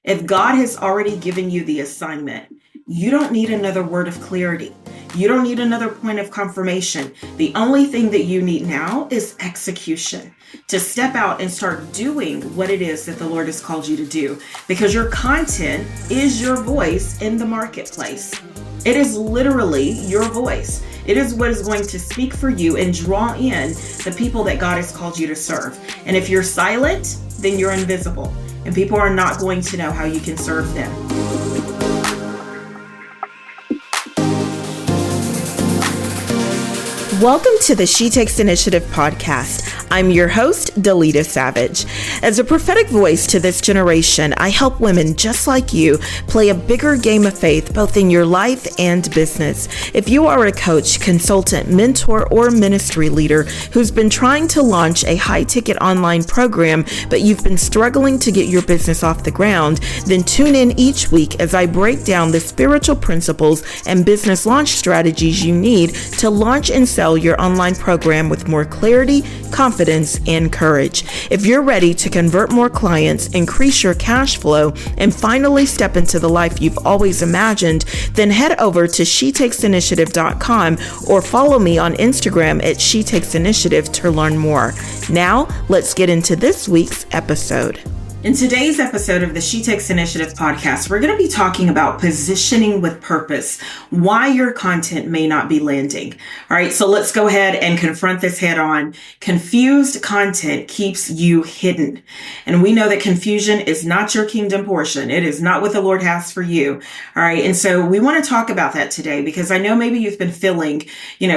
If God has already given you the assignment, you don't need another word of clarity. You don't need another point of confirmation. The only thing that you need now is execution, to step out and start doing what it is that the Lord has called you to do, because your content is your voice in the marketplace. It is literally your voice. It is what is going to speak for you and draw in the people that God has called you to serve. And if you're silent, then you're invisible, and people are not going to know how you can serve them. Welcome to the She Takes Initiative podcast. I'm your host, Dalita Savage. As a prophetic voice to this generation, I help women just like you play a bigger game of faith, both in your life and business. If you are a coach, consultant, mentor, or ministry leader who's been trying to launch a high-ticket online program, but you've been struggling to get your business off the ground, then tune in each week as I break down the spiritual principles and business launch strategies you need to launch and sell your online program with more clarity, confidence, and courage. If you're ready to convert more clients, increase your cash flow, and finally step into the life you've always imagined, then head over to shetakesinitiative.com or follow me on Instagram at shetakesinitiative to learn more. Now, let's get into this week's episode. In today's episode of the She Takes Initiative podcast, we're going to be talking about positioning with purpose, why your content may not be landing. All right, so let's go ahead and confront this head on. Confused content keeps you hidden. And we know that confusion is not your kingdom portion. It is not what the Lord has for you. All right, and so we want to talk about that today because I know maybe you've been feeling,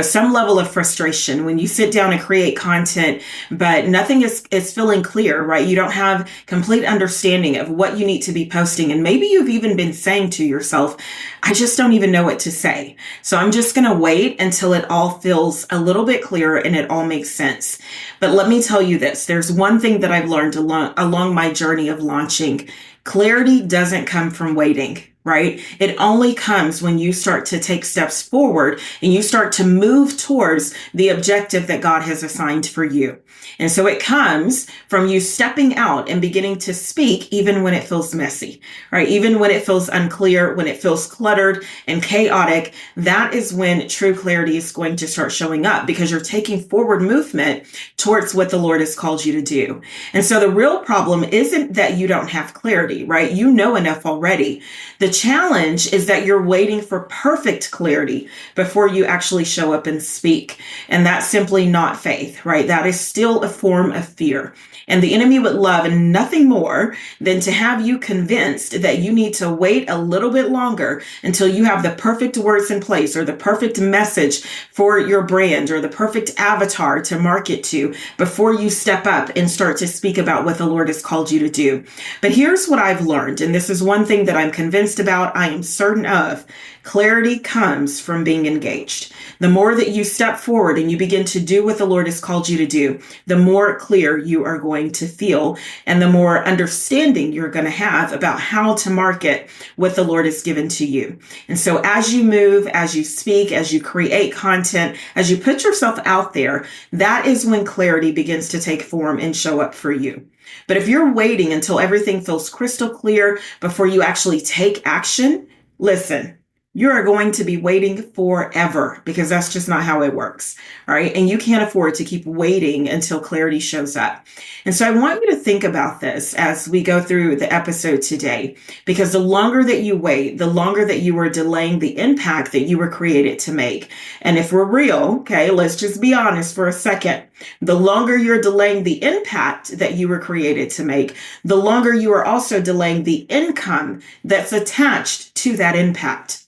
some level of frustration when you sit down and create content, but nothing is feeling clear, right? You don't have complete understanding of what you need to be posting. And maybe you've even been saying to yourself, I just don't even know what to say. So I'm just going to wait until it all feels a little bit clearer and it all makes sense. But let me tell you this, there's one thing that I've learned along my journey of launching. Clarity doesn't come from waiting, right? It only comes when you start to take steps forward and you start to move towards the objective that God has assigned for you. And so it comes from you stepping out and beginning to speak even when it feels messy, right? Even when it feels unclear, when it feels cluttered and chaotic, that is when true clarity is going to start showing up because you're taking forward movement towards what the Lord has called you to do. And so the real problem isn't that you don't have clarity, right? You know enough already. The challenge is that you're waiting for perfect clarity before you actually show up and speak. And that's simply not faith, right? That is still a form of fear. And the enemy would love nothing more than to have you convinced that you need to wait a little bit longer until you have the perfect words in place or the perfect message for your brand or the perfect avatar to market to before you step up and start to speak about what the Lord has called you to do. But here's what I've learned, and this is one thing that I'm convinced about, I am certain of. Clarity comes from being engaged. The more that you step forward and you begin to do what the Lord has called you to do, the more clear you are going to feel and the more understanding you're going to have about how to market what the Lord has given to you. And so as you move, as you speak, as you create content, as you put yourself out there, that is when clarity begins to take form and show up for you. But if you're waiting until everything feels crystal clear before you actually take action, listen, you are going to be waiting forever because that's just not how it works. All right. And you can't afford to keep waiting until clarity shows up. And so I want you to think about this as we go through the episode today, because the longer that you wait, the longer that you are delaying the impact that you were created to make. And if we're real, okay, let's just be honest for a second. The longer you're delaying the impact that you were created to make, the longer you are also delaying the income that's attached to that impact.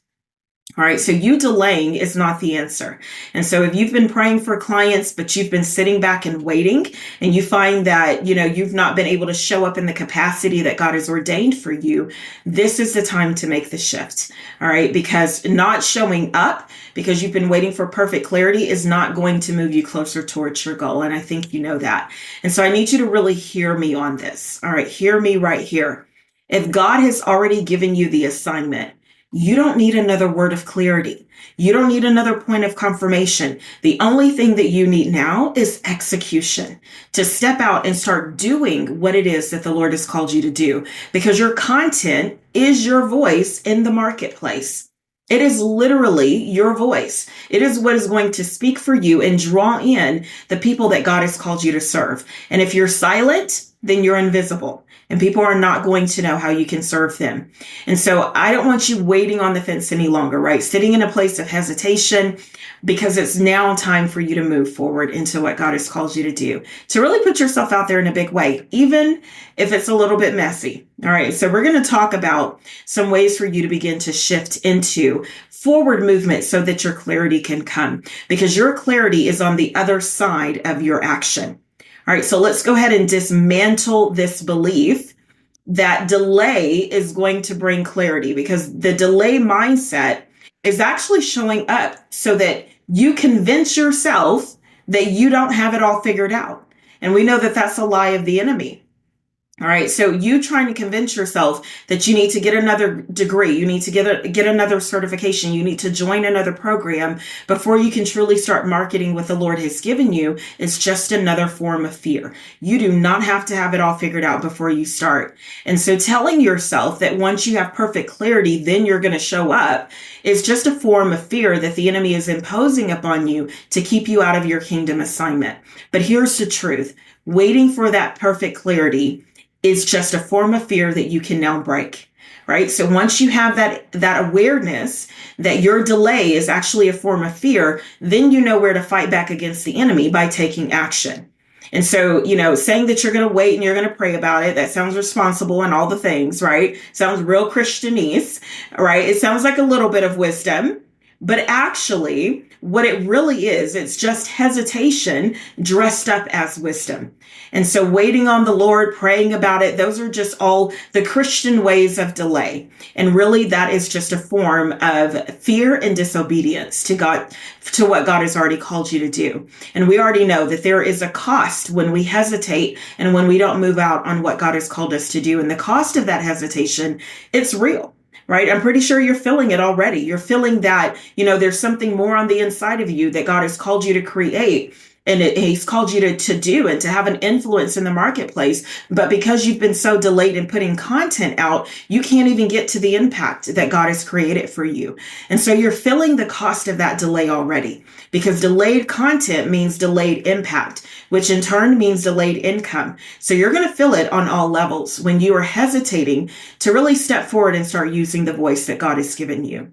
All right. So you delaying is not the answer. And so if you've been praying for clients, but you've been sitting back and waiting and you find that, you've not been able to show up in the capacity that God has ordained for you, this is the time to make the shift. All right. Because not showing up because you've been waiting for perfect clarity is not going to move you closer towards your goal. And I think you know that. And so I need you to really hear me on this. All right. Hear me right here. If God has already given you the assignment, you don't need another word of clarity. You don't need another point of confirmation. The only thing that you need now is execution, to step out and start doing what it is that the Lord has called you to do, because your content is your voice in the marketplace. It is literally your voice. It is what is going to speak for you and draw in the people that God has called you to serve. And if you're silent, then you're invisible, and people are not going to know how you can serve them. And so I don't want you waiting on the fence any longer, right? Sitting in a place of hesitation, because it's now time for you to move forward into what God has called you to do, to really put yourself out there in a big way, even if it's a little bit messy. All right. So we're going to talk about some ways for you to begin to shift into forward movement so that your clarity can come, because your clarity is on the other side of your action. All right, so let's go ahead and dismantle this belief that delay is going to bring clarity, because the delay mindset is actually showing up so that you convince yourself that you don't have it all figured out. And we know that that's a lie of the enemy. All right. So you trying to convince yourself that you need to get another degree, you need to get another certification, you need to join another program before you can truly start marketing what the Lord has given you is just another form of fear. You do not have to have it all figured out before you start. And so telling yourself that once you have perfect clarity, then you're going to show up is just a form of fear that the enemy is imposing upon you to keep you out of your kingdom assignment. But here's the truth. Waiting for that perfect clarity is just a form of fear that you can now break, right? So once you have that awareness that your delay is actually a form of fear, then you know where to fight back against the enemy by taking action. And so, saying that you're going to wait and you're going to pray about it, that sounds responsible and all the things, right? Sounds real Christianese, right? It sounds like a little bit of wisdom, but actually what it really is, it's just hesitation dressed up as wisdom. And so waiting on the Lord, praying about it, those are just all the Christian ways of delay. And really that is just a form of fear and disobedience to God, to what God has already called you to do. And we already know that there is a cost when we hesitate and when we don't move out on what God has called us to do. And the cost of that hesitation, it's real. Right? I'm pretty sure you're feeling it already. You're feeling that, there's something more on the inside of you that God has called you to create. And he's called you to do and to have an influence in the marketplace. But because you've been so delayed in putting content out, you can't even get to the impact that God has created for you. And so you're feeling the cost of that delay already, because delayed content means delayed impact, which in turn means delayed income. So you're going to feel it on all levels when you are hesitating to really step forward and start using the voice that God has given you.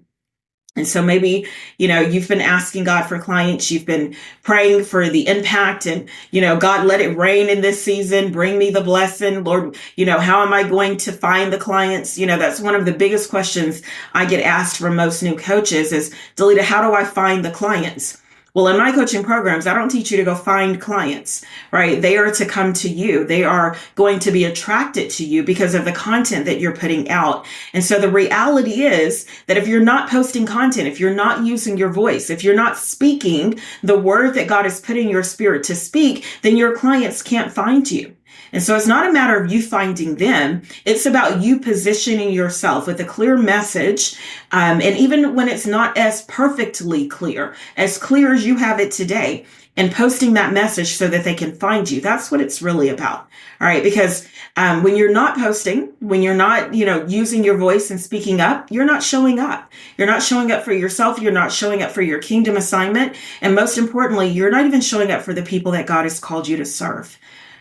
And so maybe, you've been asking God for clients, you've been praying for the impact and, God, let it rain in this season, bring me the blessing. Lord, how am I going to find the clients? That's one of the biggest questions I get asked from most new coaches is, Dalita, how do I find the clients? Well, in my coaching programs, I don't teach you to go find clients, right? They are to come to you. They are going to be attracted to you because of the content that you're putting out. And so the reality is that if you're not posting content, if you're not using your voice, if you're not speaking the word that God has put in your spirit to speak, then your clients can't find you. And so it's not a matter of you finding them. It's about you positioning yourself with a clear message. And even when it's not as perfectly clear as you have it today, and posting that message so that they can find you. That's what it's really about. All right. Because when you're not posting, when you're not, using your voice and speaking up, you're not showing up. You're not showing up for yourself. You're not showing up for your kingdom assignment. And most importantly, you're not even showing up for the people that God has called you to serve.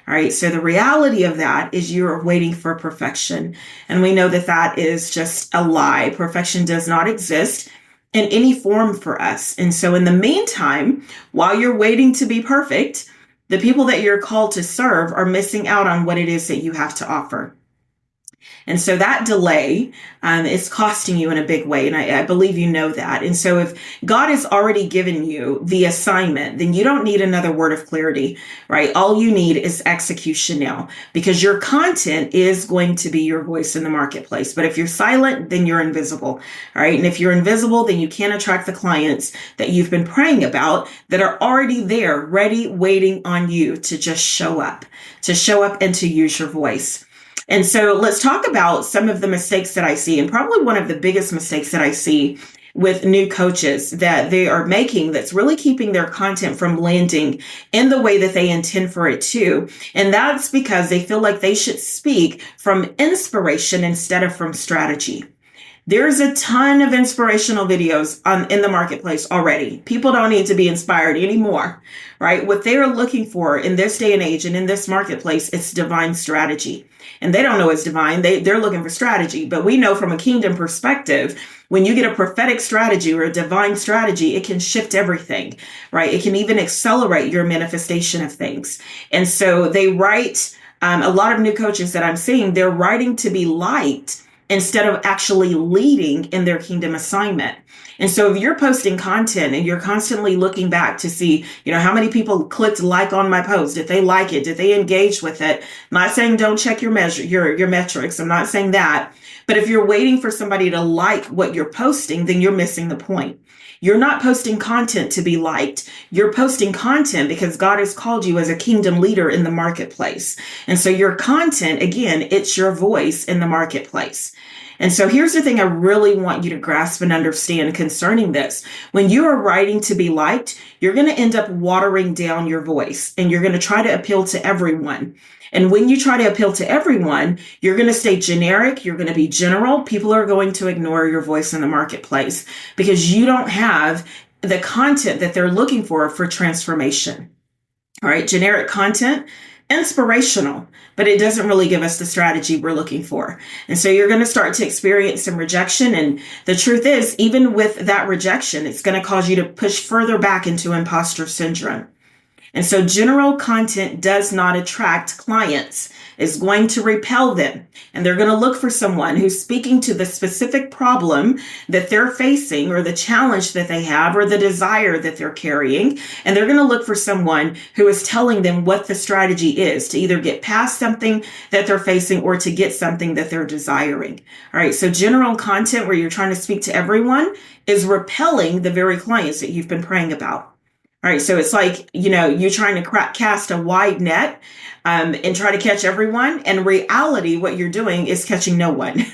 All right. So the reality of that is you're waiting for perfection. And we know that that is just a lie. Perfection does not exist in any form for us. And so in the meantime, while you're waiting to be perfect, the people that you're called to serve are missing out on what it is that you have to offer. And so that delay is costing you in a big way. And I believe you know that. And so if God has already given you the assignment, then you don't need another word of clarity, right? All you need is execution now, because your content is going to be your voice in the marketplace. But if you're silent, then you're invisible. All right. And if you're invisible, then you can't attract the clients that you've been praying about that are already there, ready, waiting on you to just show up and to use your voice. And so let's talk about some of the mistakes that I see. And probably one of the biggest mistakes that I see with new coaches that they are making that's really keeping their content from landing in the way that they intend for it to. And that's because they feel like they should speak from inspiration instead of from strategy. There's a ton of inspirational videos in the marketplace already. People don't need to be inspired anymore, right? What they are looking for in this day and age and in this marketplace is divine strategy. And they don't know it's divine. They're looking for strategy. But we know from a kingdom perspective, when you get a prophetic strategy or a divine strategy, it can shift everything, right? It can even accelerate your manifestation of things. And so they write, a lot of new coaches that I'm seeing, they're writing to be liked instead of actually leading in their kingdom assignment. And so if you're posting content and you're constantly looking back to see, how many people clicked like on my post, did they like it? Did they engage with it? I'm not saying don't check your metrics. I'm not saying that. But if you're waiting for somebody to like what you're posting, then you're missing the point. You're not posting content to be liked. You're posting content because God has called you as a kingdom leader in the marketplace. And so your content, again, it's your voice in the marketplace. And so here's the thing I really want you to grasp and understand concerning this. When you are writing to be liked, you're going to end up watering down your voice and you're going to try to appeal to everyone. And when you try to appeal to everyone, you're going to stay generic. You're going to be general. People are going to ignore your voice in the marketplace because you don't have the content that they're looking for transformation. All right. Generic content, inspirational, but it doesn't really give us the strategy we're looking for. And so you're going to start to experience some rejection. And the truth is, even with that rejection, it's going to cause you to push further back into imposter syndrome. And so general content does not attract clients. It's going to repel them. And they're going to look for someone who's speaking to the specific problem that they're facing or the challenge that they have or the desire that they're carrying. And they're going to look for someone who is telling them what the strategy is to either get past something that they're facing or to get something that they're desiring. All right. So general content where you're trying to speak to everyone is repelling the very clients that you've been praying about. All right. So it's like, you trying to cast a wide net and try to catch everyone. And reality, what you're doing is catching no one.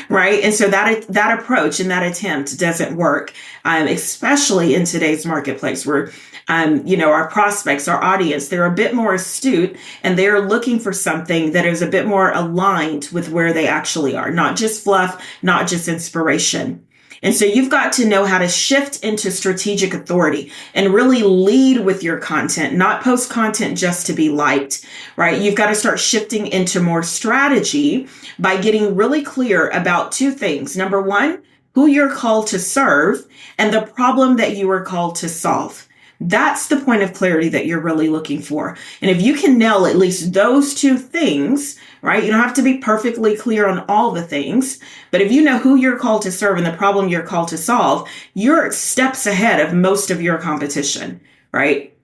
Right. And so that approach and that attempt doesn't work, especially in today's marketplace where, our prospects, our audience, they're a bit more astute and they're looking for something that is a bit more aligned with where they actually are, not just fluff, not just inspiration. And so you've got to know how to shift into strategic authority and really lead with your content, not post content just to be liked, right? You've got to start shifting into more strategy by getting really clear about two things. Number one, who you're called to serve and the problem that you are called to solve. That's the point of clarity that you're really looking for. And if you can nail at least those two things, right? You don't have to be perfectly clear on all the things, but if you know who you're called to serve and the problem you're called to solve, you're steps ahead of most of your competition, right?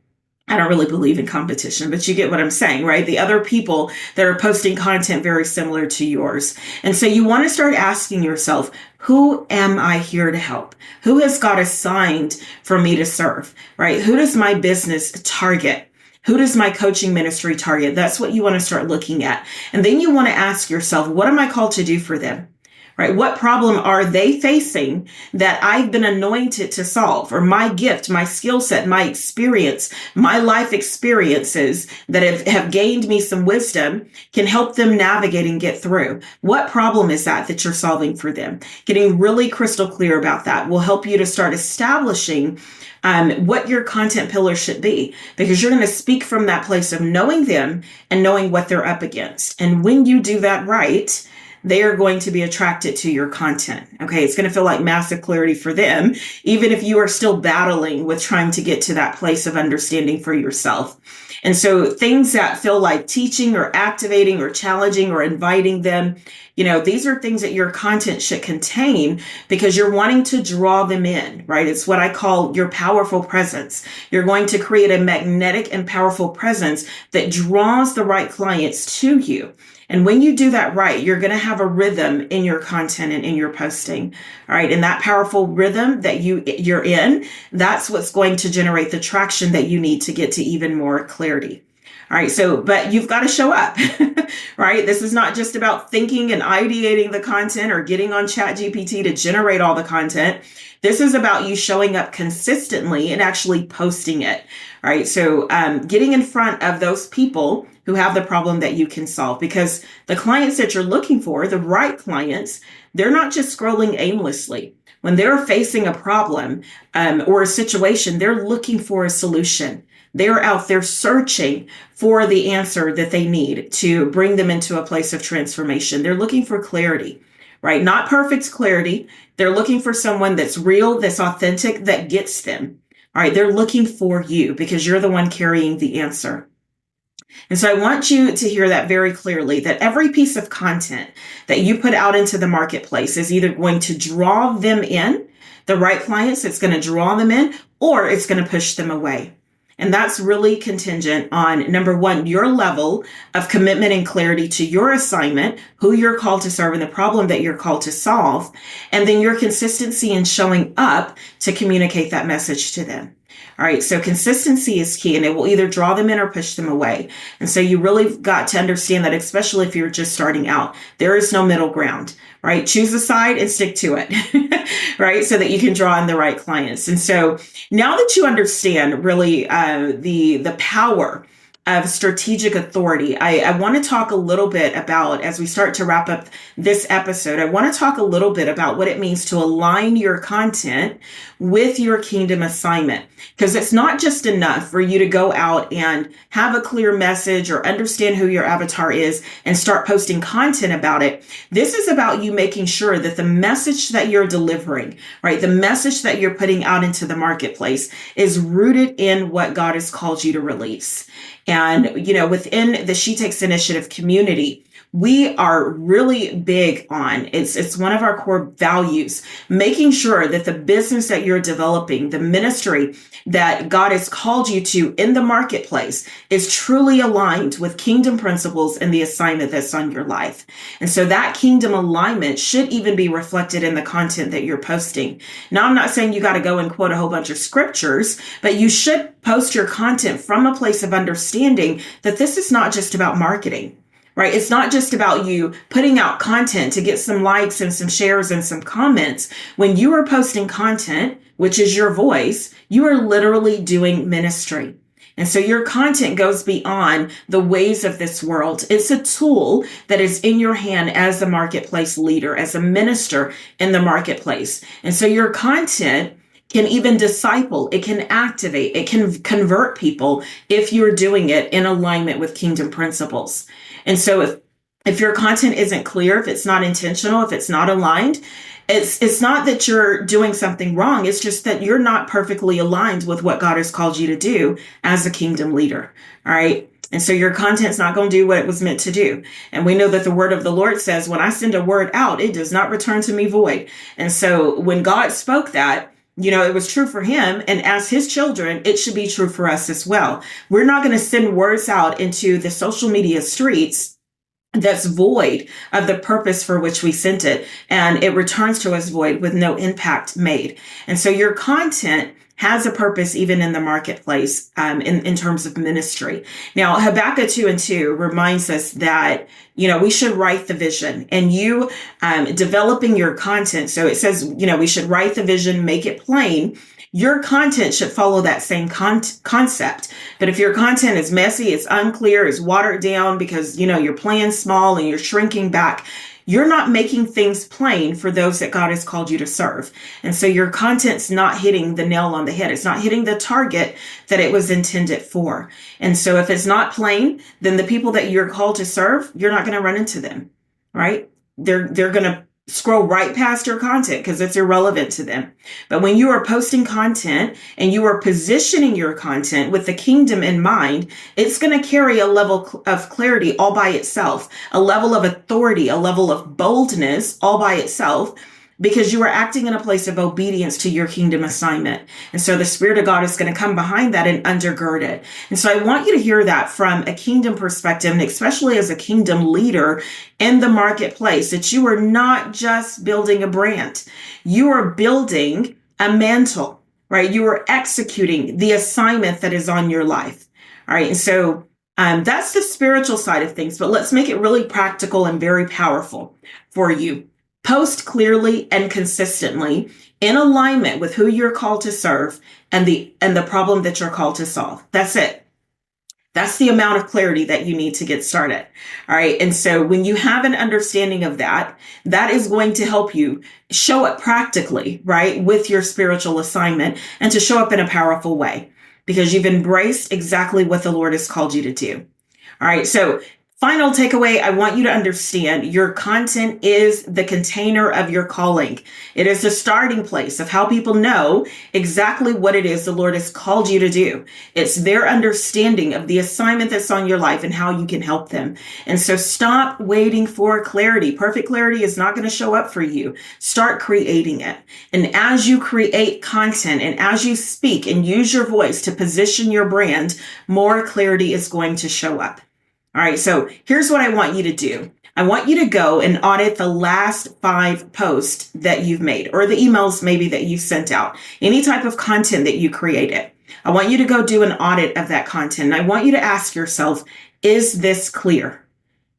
I don't really believe in competition, but you get what I'm saying, right? The other people that are posting content very similar to yours. And so you want to start asking yourself, who am I here to help? Who has God assigned for me to serve, right? Who does my business target? Who does my coaching ministry target? That's what you want to start looking at. And then you want to ask yourself, what am I called to do for them? Right? What problem are they facing that I've been anointed to solve? Or my gift, my skill set, my experience, my life experiences that have gained me some wisdom can help them navigate and get through. What problem is that you're solving for them? Getting really crystal clear about that will help you to start establishing what your content pillar should be, because you're going to speak from that place of knowing them and knowing what they're up against. And when you do that right, they are going to be attracted to your content. Okay. It's going to feel like massive clarity for them, even if you are still battling with trying to get to that place of understanding for yourself. And so things that feel like teaching or activating or challenging or inviting them, these are things that your content should contain because you're wanting to draw them in, right? It's what I call your powerful presence. You're going to create a magnetic and powerful presence that draws the right clients to you. And when you do that right, you're going to have a rhythm in your content and in your posting. All right. And that powerful rhythm that you're in, that's what's going to generate the traction that you need to get to even more clarity. All right. So, but you've got to show up, right? This is not just about thinking and ideating the content or getting on ChatGPT to generate all the content. This is about you showing up consistently and actually posting it. All right. So, getting in front of those people who have the problem that you can solve, because the clients that you're looking for, the right clients, they're not just scrolling aimlessly. When they're facing a problem or a situation, they're looking for a solution. They're out there searching for the answer that they need to bring them into a place of transformation. They're looking for clarity, right? Not perfect clarity. They're looking for someone that's real, that's authentic, that gets them. All right. They're looking for you because you're the one carrying the answer. And so I want you to hear that very clearly, that every piece of content that you put out into the marketplace is either going to draw them in, the right clients, it's going to draw them in, or it's going to push them away. And that's really contingent on, number one, your level of commitment and clarity to your assignment, who you're called to serve, and the problem that you're called to solve, and then your consistency in showing up to communicate that message to them. All right. So consistency is key, and it will either draw them in or push them away. And so you really got to understand that, especially if you're just starting out, there is no middle ground, right? Choose a side and stick to it, right? So that you can draw in the right clients. And so now that you understand really the power of strategic authority, I want to talk a little bit about, as we start to wrap up this episode, I want to talk a little bit about what it means to align your content with your kingdom assignment. Because it's not just enough for you to go out and have a clear message or understand who your avatar is and start posting content about it. This is about you making sure that the message that you're delivering, right, the message that you're putting out into the marketplace is rooted in what God has called you to release. And, you know, within the She Takes Initiative community, we are really big on, it's one of our core values, making sure that the business that you're developing, the ministry that God has called you to in the marketplace, is truly aligned with kingdom principles and the assignment that's on your life. And so that kingdom alignment should even be reflected in the content that you're posting. Now, I'm not saying you got to go and quote a whole bunch of scriptures, but you should post your content from a place of understanding that this is not just about marketing. Right? It's not just about you putting out content to get some likes and some shares and some comments. When you are posting content, which is your voice, you are literally doing ministry. And so your content goes beyond the ways of this world. It's a tool that is in your hand as a marketplace leader, as a minister in the marketplace. And so your content can even disciple, it can activate, it can convert people if you're doing it in alignment with kingdom principles. And so if your content isn't clear, if it's not intentional, if it's not aligned, it's not that you're doing something wrong. It's just that you're not perfectly aligned with what God has called you to do as a kingdom leader. All right. And so your content's not going to do what it was meant to do. And we know that the word of the Lord says, when I send a word out, it does not return to me void. And so when God spoke that, you know, it was true for him. And as his children, it should be true for us as well. We're not going to send words out into the social media streets that's void of the purpose for which we sent it. And it returns to us void with no impact made. And so your content has a purpose even in the marketplace in terms of ministry. Now, Habakkuk 2:2 reminds us that, you know, we should write the vision, and you developing your content. So it says, you know, we should write the vision, make it plain. Your content should follow that same concept. But if your content is messy, it's unclear, it's watered down because, you know, you're playing small and you're shrinking back, you're not making things plain for those that God has called you to serve. And so your content's not hitting the nail on the head. It's not hitting the target that it was intended for. And so if it's not plain, then the people that you're called to serve, you're not going to run into them, right? They're going to scroll right past your content because it's irrelevant to them. But when you are posting content and you are positioning your content with the kingdom in mind, it's going to carry a level of clarity all by itself, a level of authority, a level of boldness all by itself, because you are acting in a place of obedience to your kingdom assignment. And so the Spirit of God is going to come behind that and undergird it. And so I want you to hear that from a kingdom perspective, and especially as a kingdom leader in the marketplace, that you are not just building a brand. You are building a mantle, right? You are executing the assignment that is on your life. All right. And so That's the spiritual side of things, but let's make it really practical and very powerful for you. Post clearly and consistently in alignment with who you're called to serve and the problem that you're called to solve. That's it. That's the amount of clarity that you need to get started. All right. And so when you have an understanding of that, that is going to help you show up practically, right, with your spiritual assignment and to show up in a powerful way because you've embraced exactly what the Lord has called you to do. All right. So final takeaway, I want you to understand your content is the container of your calling. It is the starting place of how people know exactly what it is the Lord has called you to do. It's their understanding of the assignment that's on your life and how you can help them. And so stop waiting for clarity. Perfect clarity is not going to show up for you. Start creating it. And as you create content and as you speak and use your voice to position your brand, more clarity is going to show up. All right, so here's what I want you to do. I want you to go and audit the last 5 posts that you've made or the emails maybe that you've sent out, any type of content that you created. I want you to go do an audit of that content. And I want you to ask yourself, is this clear?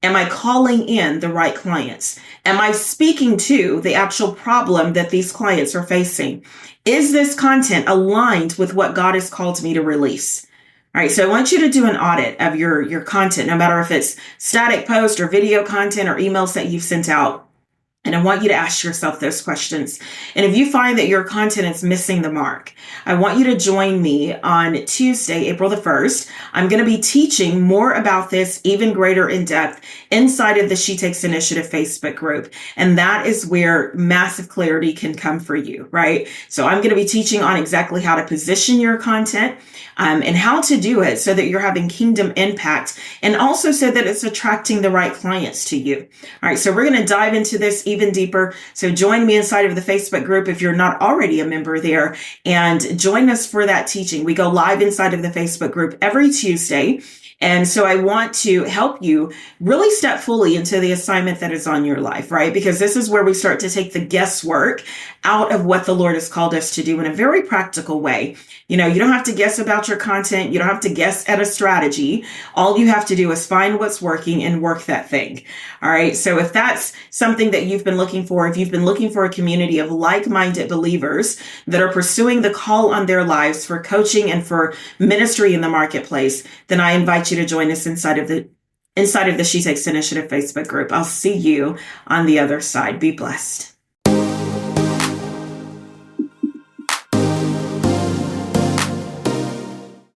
Am I calling in the right clients? Am I speaking to the actual problem that these clients are facing? Is this content aligned with what God has called me to release? All right, so I want you to do an audit of your content, no matter if it's static post or video content or emails that you've sent out. And I want you to ask yourself those questions. And if you find that your content is missing the mark, I want you to join me on Tuesday, April the 1st. I'm going to be teaching more about this, even greater in depth, inside of the She Takes Initiative Facebook group. And that is where massive clarity can come for you, right? So I'm going to be teaching on exactly how to position your content and how to do it so that you're having kingdom impact and also so that it's attracting the right clients to you. All right, so we're going to dive into this even deeper. So join me inside of the Facebook group if you're not already a member there and join us for that teaching. We go live inside of the Facebook group every Tuesday. And so I want to help you really step fully into the assignment that is on your life, right? Because this is where we start to take the guesswork out of what the Lord has called us to do in a very practical way. You know, you don't have to guess about your content. You don't have to guess at a strategy. All you have to do is find what's working and work that thing. All right. So if that's something that you've been looking for, if you've been looking for a community of like-minded believers that are pursuing the call on their lives for coaching and for ministry in the marketplace, then I invite you to join us inside of the She Takes Initiative Facebook group. I'll see you on the other side. Be blessed.